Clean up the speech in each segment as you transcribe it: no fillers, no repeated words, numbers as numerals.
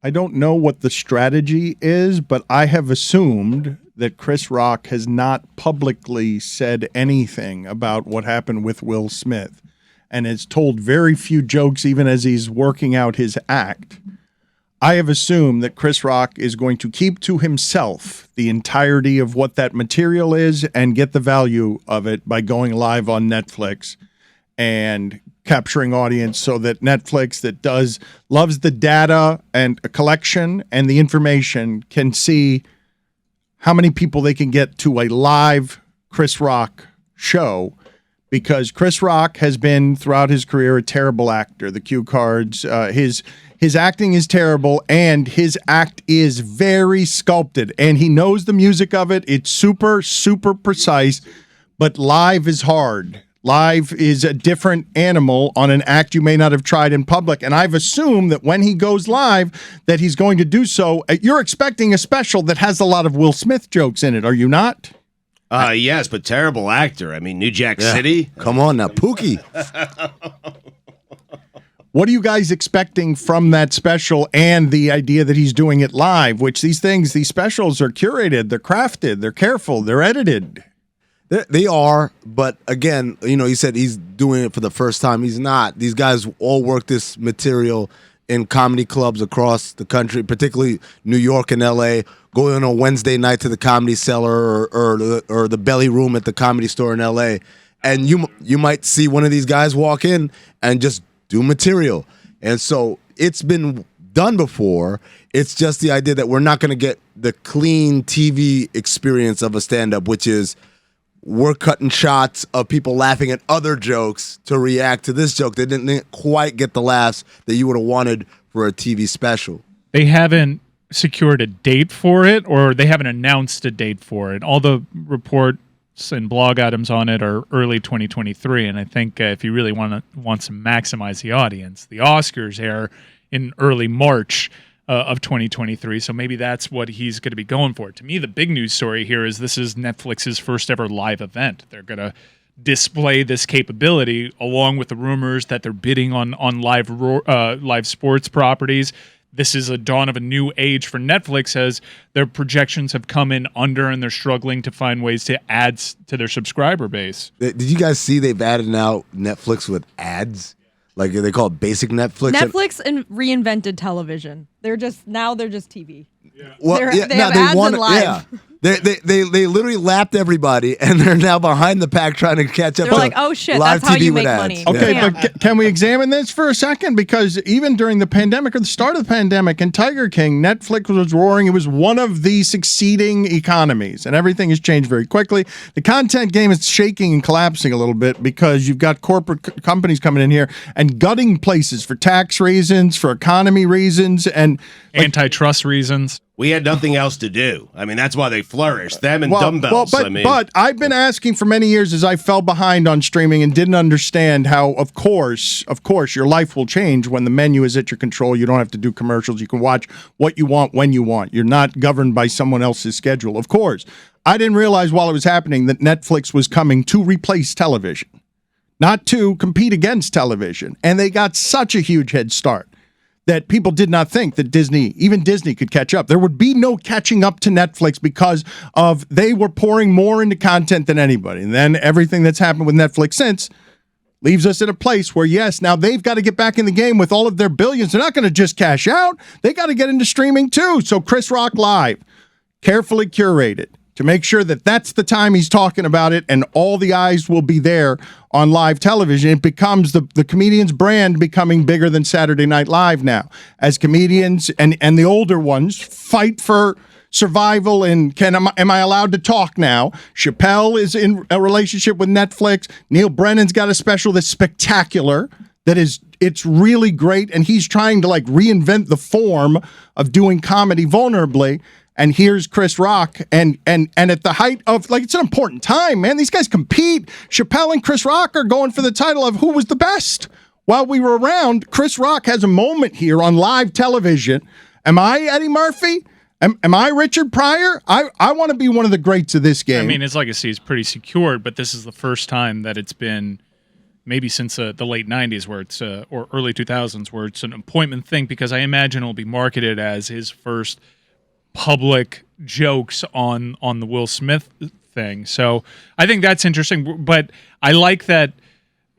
I don't know what the strategy is, but I have assumed that Chris Rock has not publicly said anything about what happened with Will Smith and has told very few jokes even as he's working out his act. I have assumed that Chris Rock is going to keep to himself the entirety of what that material is and get the value of it by going live on Netflix and capturing audience so that Netflix that loves the data and a collection and the information can see how many people they can get to a live Chris Rock show, because Chris Rock has been throughout his career a terrible actor. The cue cards, his acting is terrible, and his act is very sculpted, and he knows the music of it. It's super, super precise, but live is hard. Live is a different animal on an act you may not have tried in public. And I've assumed that when he goes live that he's going to do so. You're expecting a special that has a lot of Will Smith jokes in it, are you not? Yes, but terrible actor. I mean, New Jack City. Come on now, Pookie. What are you guys expecting from that special and the idea that he's doing it live, which these specials are curated, they're crafted, they're careful, they're edited. They are, but again, you said he's doing it for the first time. He's not. These guys all work this material in comedy clubs across the country, particularly New York and L.A., going on a Wednesday night to the Comedy Cellar or the Belly Room at the Comedy Store in L.A., and you might see one of these guys walk in and just do material. And so it's been done before. It's just the idea that we're not going to get the clean TV experience of a stand-up, which is we're cutting shots of people laughing at other jokes to react to this joke. They didn't quite get the laughs that you would have wanted for a TV special. They haven't secured a date for it, or they haven't announced a date for it. All the reports and blog items on it are early 2023, and I think if you really wants to maximize the audience, the Oscars air in early March of 2023, so maybe that's what he's going to be going for. To me, the big news story here is this is Netflix's first ever live event. They're going to display this capability along with the rumors that they're bidding on live sports properties. This is a dawn of a new age for Netflix as their projections have come in under and they're struggling to find ways to add to their subscriber base. Did you guys see they've added now Netflix with ads? Like they call it basic Netflix. Netflix reinvented television. They're just TV. Yeah. Well, they have ads and live. Yeah. They literally lapped everybody, and they're now behind the pack trying to catch up. They're like, oh shit, that's how you make money. Okay, yeah. But can we examine this for a second? Because even during the pandemic or the start of the pandemic in Tiger King, Netflix was roaring. It was one of the succeeding economies, and everything has changed very quickly. The content game is shaking and collapsing a little bit because you've got corporate companies coming in here and gutting places for tax reasons, for economy reasons, and antitrust reasons. We had nothing else to do. I mean, that's why they flourished. Them and dumbbells. But I've been asking for many years as I fell behind on streaming and didn't understand how, of course, your life will change when the menu is at your control. You don't have to do commercials. You can watch what you want when you want. You're not governed by someone else's schedule. Of course, I didn't realize while it was happening that Netflix was coming to replace television, not to compete against television. And they got such a huge head start that people did not think that even Disney could catch up. There would be no catching up to Netflix because of they were pouring more into content than anybody. And then everything that's happened with Netflix since leaves us at a place where, yes, now they've got to get back in the game with all of their billions. They're not going to just cash out. They got to get into streaming too. So Chris Rock Live, carefully curated to make sure that that's the time he's talking about it and all the eyes will be there on live television. It becomes the comedian's brand becoming bigger than Saturday Night Live now as comedians and the older ones fight for survival and am I allowed to talk now? Chappelle is in a relationship with Netflix. Neil Brennan's got a special that's spectacular. It's really great, and he's trying to reinvent the form of doing comedy vulnerably. And here's Chris Rock, and at the height of, it's an important time, man. These guys compete. Chappelle and Chris Rock are going for the title of who was the best. While we were around, Chris Rock has a moment here on live television. Am I Eddie Murphy? Am I Richard Pryor? I want to be one of the greats of this game. I mean, his legacy is pretty secured, but this is the first time that it's been maybe since the late 90s where it's or early 2000s where it's an appointment thing, because I imagine it'll be marketed as his first public jokes on the Will Smith thing. So I think that's interesting. But I like that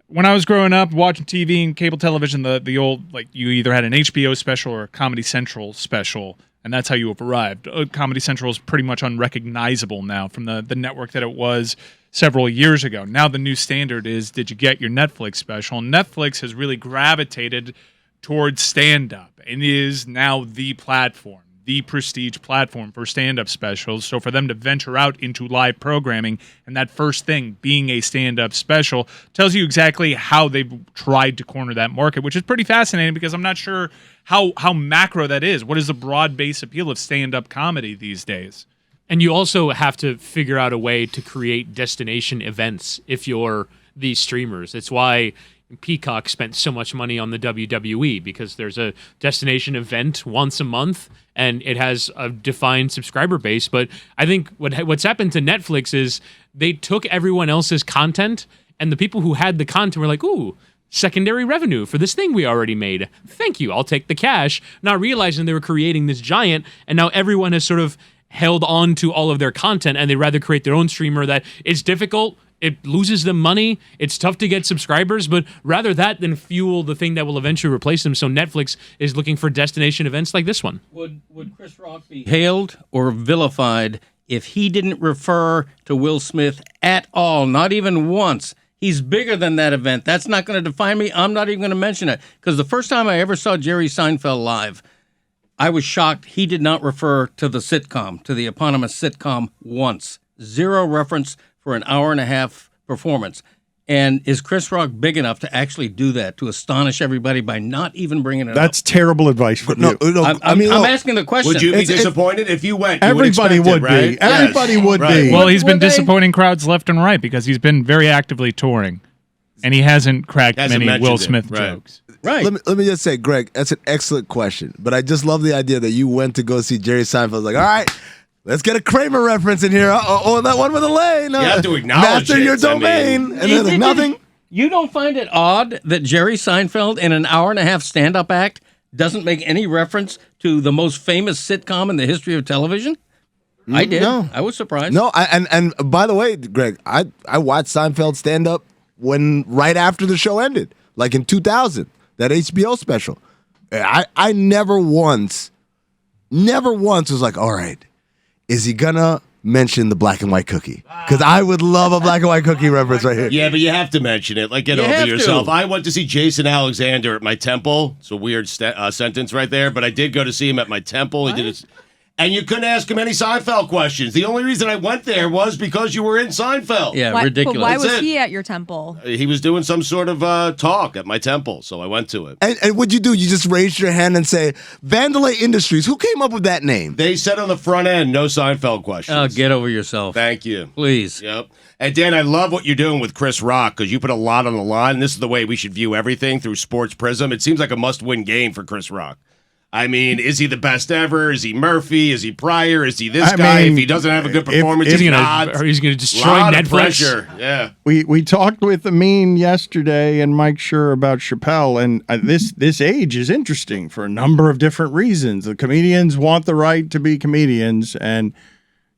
when I was growing up watching TV and cable television, the old, like, you either had an HBO special or a Comedy Central special, and that's how you have arrived. Comedy Central is pretty much unrecognizable now from the network that it was several years ago. Now the new standard is, did you get your Netflix special? And Netflix has really gravitated towards stand-up and is now the platform, the prestige platform for stand-up specials. So for them to venture out into live programming, and that first thing being a stand-up special, tells you exactly how they've tried to corner that market, which is pretty fascinating, because I'm not sure how macro that is. What is the broad base appeal of stand-up comedy these days? And you also have to figure out a way to create destination events if you're these streamers. It's why Peacock spent so much money on the WWE, because there's a destination event once a month and it has a defined subscriber base. But I think what's happened to Netflix is they took everyone else's content, and the people who had the content were like, ooh, secondary revenue for this thing we already made. Thank you. I'll take the cash. Not realizing they were creating this giant, and now everyone has sort of held on to all of their content, and they'd rather create their own streamer. That it's difficult, it loses them money, it's tough to get subscribers, but rather that than fuel the thing that will eventually replace them. So Netflix is looking for destination events like this one. Would Chris Rock be hailed or vilified if he didn't refer to Will Smith at all, not even once? He's bigger than that event. That's not going to define me. I'm not even going to mention it, because the first time I ever saw Jerry Seinfeld live, I was shocked he did not refer to the sitcom, to the eponymous sitcom, once. Zero reference for an hour-and-a-half performance. And is Chris Rock big enough to actually do that, to astonish everybody by not even bringing it up? That's terrible advice from you. I'm asking the question. Would you be disappointed if you went? You Everybody would expect it, be. right? Everybody would be. Well, he's been disappointing crowds left and right, because he's been very actively touring, and he hasn't cracked Hasn't many Will mentioned it, Smith right. jokes. Right. Let me just say, Greg, that's an excellent question. But I just love the idea that you went to go see Jerry Seinfeld. Like, all right, let's get a Kramer reference in here. Oh, that one with a lane. You have to acknowledge master it. your domain. And they're like, nothing. You don't find it odd that Jerry Seinfeld, in an hour-and-a-half stand-up act, doesn't make any reference to the most famous sitcom in the history of television? I did. No. I was surprised. No, and by the way, Greg, I watched Seinfeld stand up right after the show ended, like in 2000, that HBO special. I never once was like, all right, is he gonna mention the black and white cookie? Because I would love a black and white cookie reference right here. Yeah, but you have to mention it. Like, get You over have yourself. to. I went to see Jason Alexander at my temple. It's a weird sentence right there, but I did go to see him at my temple. He did it. And you couldn't ask him any Seinfeld questions. The only reason I went there was because you were in Seinfeld. Yeah, Why, ridiculous. But why That's was it. he at your temple? He was doing some sort of talk at my temple, so I went to it. And what'd you do? You just raised your hand and say, Vandalay Industries. Who came up with that name? They said on the front end, no Seinfeld questions. Oh, get over yourself. Thank you. Please. Yep. And Dan, I love what you're doing with Chris Rock, because you put a lot on the line. And this is the way we should view everything, through sports prism. It seems like a must-win game for Chris Rock. I mean, is he the best ever? Is he Murphy? Is he Pryor? Is he this guy? mean, if he doesn't have a good performance, if he's He's going to destroy lot of Netflix. pressure. Yeah. We talked with Amin yesterday and Mike Schur about Chappelle, and this age is interesting for a number of different reasons. The comedians want the right to be comedians, and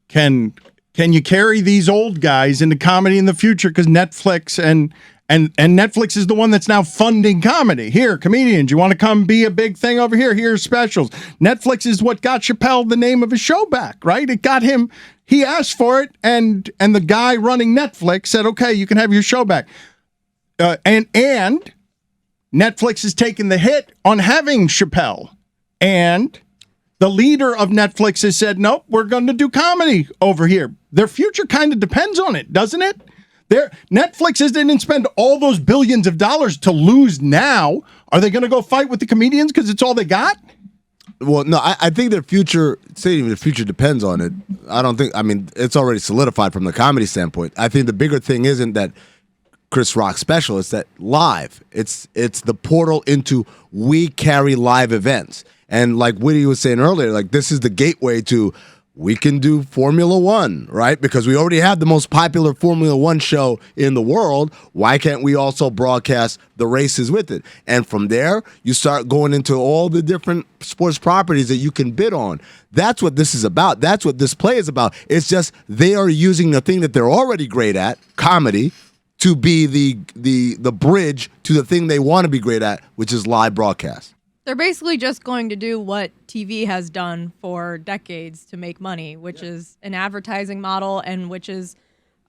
can you carry these old guys into comedy in the future? Because Netflix and Netflix is the one that's now funding comedy. Here, comedians, you want to come be a big thing over here? Here's specials. Netflix is what got Chappelle the name of his show back, right? It got him. He asked for it, and the guy running Netflix said, "Okay, you can have your show back." And Netflix has taken the hit on having Chappelle, and the leader of Netflix has said, "Nope, we're going to do comedy over here." Their future kind of depends on it, doesn't it? Netflix didn't spend all those billions of dollars to lose now. Are they going to go fight with the comedians because it's all they got? Well, no, I think their future, saying the future depends on it. I mean, it's already solidified from the comedy standpoint. I think the bigger thing isn't that Chris Rock special, it's that live. It's the portal into, we carry live events. And like Woody was saying earlier, like, this is the gateway to we can do Formula One, right? Because we already have the most popular Formula One show in the world. Why can't we also broadcast the races with it? And from there, you start going into all the different sports properties that you can bid on. That's what this is about. That's what this play is about. It's just they are using the thing that they're already great at, comedy, to be the bridge to the thing they want to be great at, which is live broadcast. They're basically just going to do what TV has done for decades to make money, which is an advertising model and which is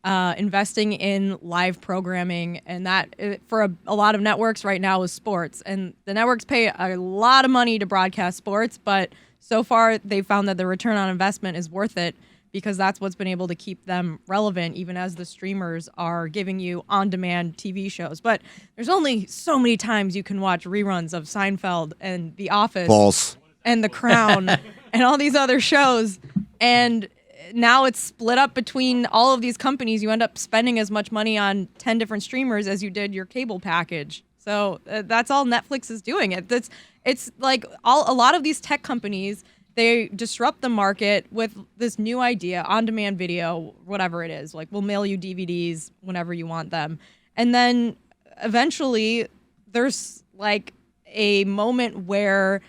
investing in live programming. And that for a lot of networks right now is sports. And the networks pay a lot of money to broadcast sports, but so far they found that the return on investment is worth it because that's what's been able to keep them relevant, even as the streamers are giving you on-demand TV shows. But there's only so many times you can watch reruns of Seinfeld and The Office. False. And The Crown and all these other shows. And now it's split up between all of these companies. You end up spending as much money on 10 different streamers as you did your cable package. So that's all Netflix is doing. It's like a lot of these tech companies, they disrupt the market with this new idea, on-demand video, whatever it is. Like, we'll mail you DVDs whenever you want them. And then eventually there's like a moment where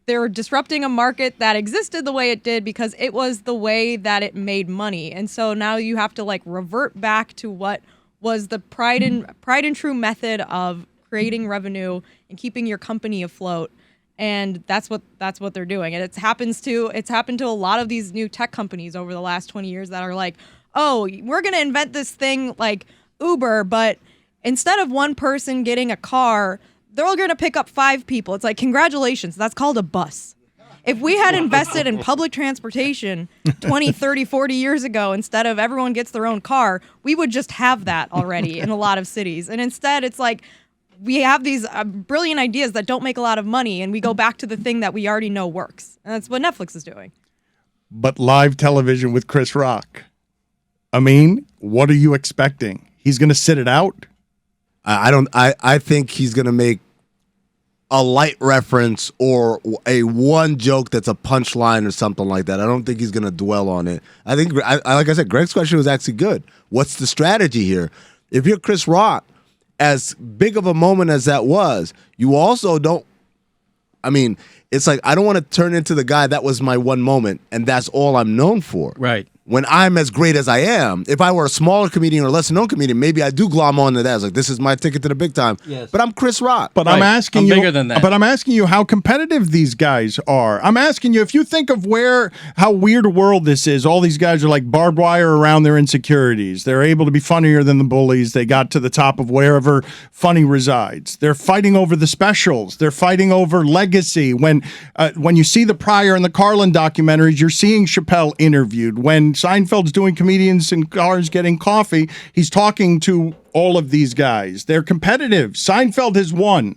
they're disrupting a market that existed the way it did because it was the way that it made money. And so now you have to like revert back to what was the tried and true method of creating revenue and keeping your company afloat. And that's what they're doing. And it's happened to a lot of these new tech companies over the last 20 years that are like, oh, we're going to invent this thing like Uber, but instead of one person getting a car, they're all going to pick up 5 people. It's like, congratulations, that's called a bus. If we had invested in public transportation 20, 30, 40 years ago, instead of everyone gets their own car, we would just have that already in a lot of cities. And instead, it's like, we have these brilliant ideas that don't make a lot of money, and we go back to the thing that we already know works. And that's what Netflix is doing. But live television with Chris Rock. I mean, what are you expecting? He's going to sit it out? I think he's going to make a light reference or a one joke that's a punchline or something like that. I don't think he's going to dwell on it. I think, like I said, Greg's question was actually good. What's the strategy here? If you're Chris Rock, as big of a moment as that was, you also don't, I mean, it's like, I don't want to turn into the guy that was my one moment and that's all I'm known for. Right. When I'm as great as I am, if I were a smaller comedian or lesser known comedian, maybe I do glom onto that. It's like, this is my ticket to the big time. Yes. But I'm Chris Rock. But Right. I'm asking I'm you, bigger than that. But I'm asking you how competitive these guys are. I'm asking you if you think of how weird a world this is. All these guys are like barbed wire around their insecurities. They're able to be funnier than the bullies. They got to the top of wherever funny resides. They're fighting over the specials. They're fighting over legacy. When you see the Pryor and the Carlin documentaries, you're seeing Chappelle interviewed. When Seinfeld's doing comedians in cars getting coffee, he's talking to all of these guys. They're competitive. Seinfeld has won.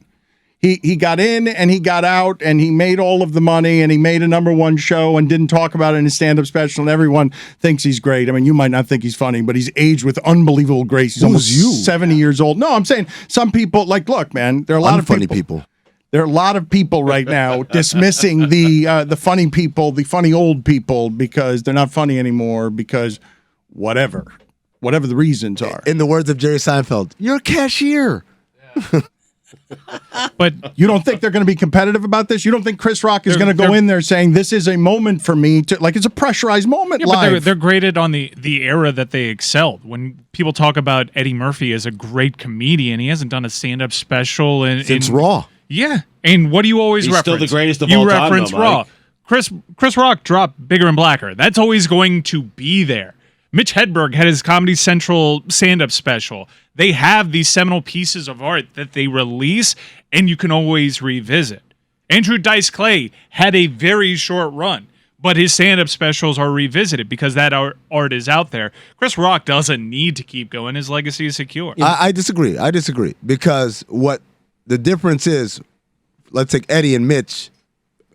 He got in and he got out and he made all of the money and he made a #1 show and didn't talk about it in his stand-up special, and everyone thinks he's great. I mean, you might not think he's funny, but he's aged with unbelievable grace. He's almost 70 years old. No, I'm saying some people, like, look, man, there are a lot of funny people. There are a lot of people right now dismissing the funny people, the funny old people, because they're not funny anymore, because whatever the reasons are. In the words of Jerry Seinfeld, you're a cashier. But You don't think they're going to be competitive about this? You don't think Chris Rock is going to go in there saying, this is a moment for me to, like, it's a pressurized moment yeah, but live. they're graded on the era that they excelled. When people talk about Eddie Murphy as a great comedian, he hasn't done a stand-up special Since Raw. Yeah, and what do you always He's reference? still the greatest of you all time, reference though, Raw. Mike. Chris Rock dropped Bigger and Blacker. That's always going to be there. Mitch Hedberg had his Comedy Central stand-up special. They have these seminal pieces of art that they release, and you can always revisit. Andrew Dice Clay had a very short run, but his stand-up specials are revisited because that art is out there. Chris Rock doesn't need to keep going. His legacy is secure. I disagree. Because what the difference is, let's take Eddie and Mitch.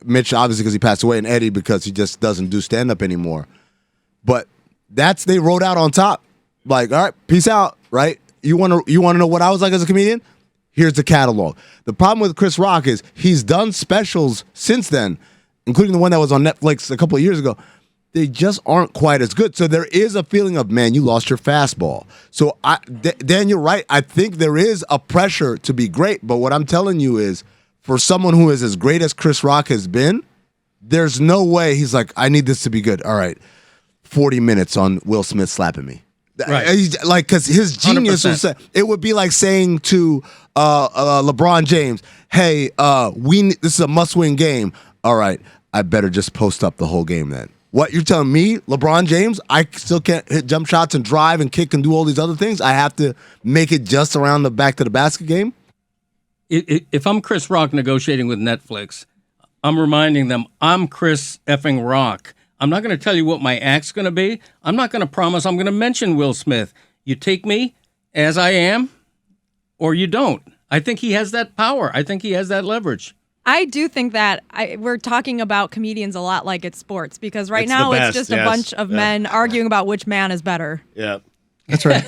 Mitch, obviously, because he passed away, and Eddie, because he just doesn't do stand-up anymore. But they rode out on top. Like, all right, peace out, right? You want to know what I was like as a comedian? Here's the catalog. The problem with Chris Rock is he's done specials since then, including the one that was on Netflix a couple of years ago. they just aren't quite as good. So there is a feeling of, man, you lost your fastball. So Dan, you're right. I think there is a pressure to be great. But what I'm telling you is, for someone who is as great as Chris Rock has been, there's no way he's like, I need this to be good. All right, 40 minutes on Will Smith slapping me. Right. Like, because his genius 100%. was say, it would be like saying to LeBron James, hey, this is a must-win game. All right, I better just post up the whole game then. What, you're telling me, LeBron James, I still can't hit jump shots and drive and kick and do all these other things? I have to make it just around the back to the basket game? If I'm Chris Rock negotiating with Netflix, I'm reminding them I'm Chris effing Rock. I'm not going to tell you what my act's going to be. I'm not going to promise I'm going to mention Will Smith. You take me as I am, or you don't. I think he has that power. I think he has that leverage. I do think that we're talking about comedians a lot like it's sports, because right It's now the it's best, just yes. a bunch of men arguing about which man is better. Yeah. That's right.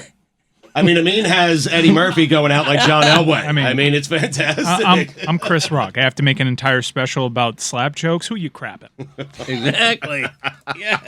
I mean, Amin has Eddie Murphy going out like John Elway. I mean, it's fantastic. I'm Chris Rock. I have to make an entire special about slap jokes. Who you crapping? Exactly. Yeah.